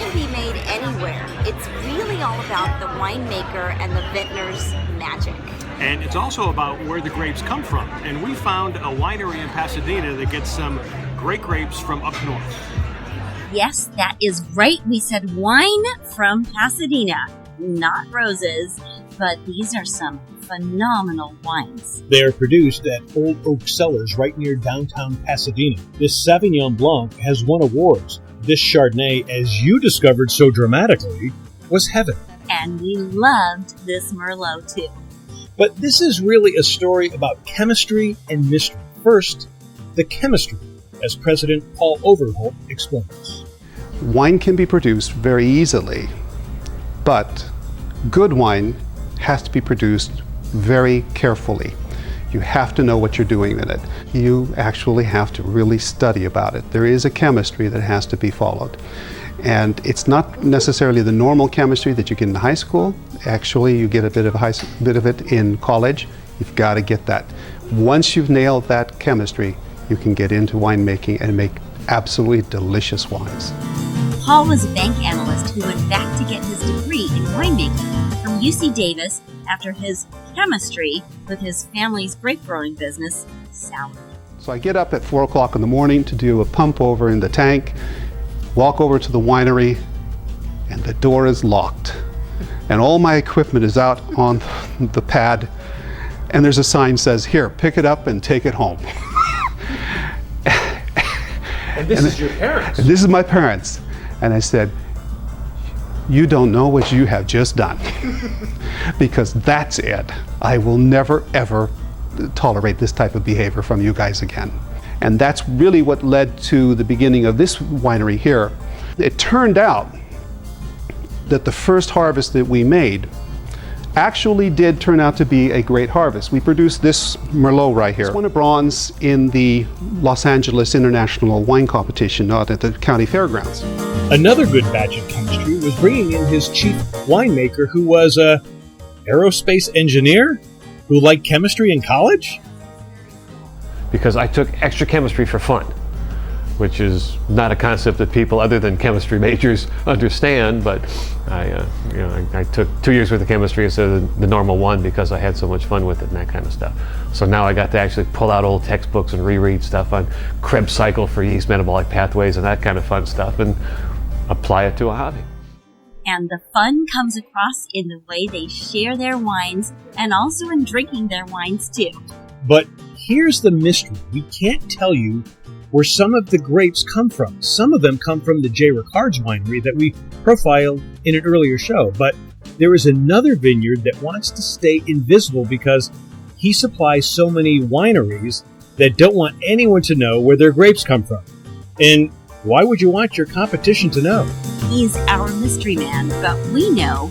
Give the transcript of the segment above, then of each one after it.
can be made anywhere. It's really all about the winemaker and the vintner's magic. And it's also about where the grapes come from. And we found a winery in Pasadena that gets some great grapes from up north. Yes, that is right. We said wine from Pasadena, not roses, but these are some phenomenal wines. They are produced at Old Oak Cellars right near downtown Pasadena. This Sauvignon Blanc has won awards. This Chardonnay, as you discovered so dramatically, was heaven. And we loved this Merlot too. But this is really a story about chemistry and mystery. First, the chemistry, as President Paul Overholt explains. Wine can be produced very easily, but good wine has to be produced very carefully. You have to know what you're doing in it. You actually have to really study about it. There is a chemistry that has to be followed. And it's not necessarily the normal chemistry that you get in high school. Actually, you get a bit of it in college. You've got to get that. Once you've nailed that chemistry, you can get into winemaking and make absolutely delicious wines. Paul was a bank analyst who went back to get his degree in winemaking from UC Davis after his chemistry with his family's grape growing business soured. So I get up at 4 o'clock in the morning to do a pump over in the tank, walk over to the winery, and the door is locked. And all my equipment is out on the pad, and there's a sign that says, "Here, pick it up and take it home." And this is your parents? And this is my parents. And I said, "You don't know what you have just done." Because that's it. I will never, ever tolerate this type of behavior from you guys again. And that's really what led to the beginning of this winery here. It turned out that the first harvest that we made actually did turn out to be a great harvest. We produced this Merlot right here. It's won a bronze in the Los Angeles International Wine Competition out at the county fairgrounds. Another good batch of chemistry was bringing in his chief winemaker, who was a aerospace engineer who liked chemistry in college. Because I took extra chemistry for fun, which is not a concept that people other than chemistry majors understand, but I took 2 years worth of chemistry instead of the normal one because I had so much fun with it and that kind of stuff. So now I got to actually pull out old textbooks and reread stuff on Krebs cycle for yeast metabolic pathways and that kind of fun stuff and apply it to a hobby. And the fun comes across in the way they share their wines and also in drinking their wines too. But here's the mystery. We can't tell you where some of the grapes come from. Some of them come from the J. Ricard's winery that we profiled in an earlier show. But there is another vineyard that wants to stay invisible because he supplies so many wineries that don't want anyone to know where their grapes come from. And why would you want your competition to know? He's our mystery man, but we know,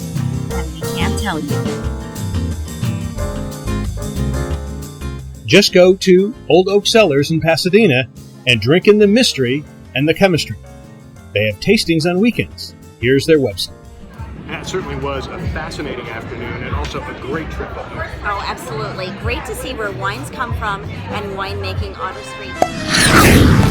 and we can't tell you. Just go to Old Oak Cellars in Pasadena and drink in the mystery and the chemistry. They have tastings on weekends. Here's their website. That certainly was a fascinating afternoon and also a great trip up here. Oh, absolutely. Great to see where wines come from and winemaking on our streets.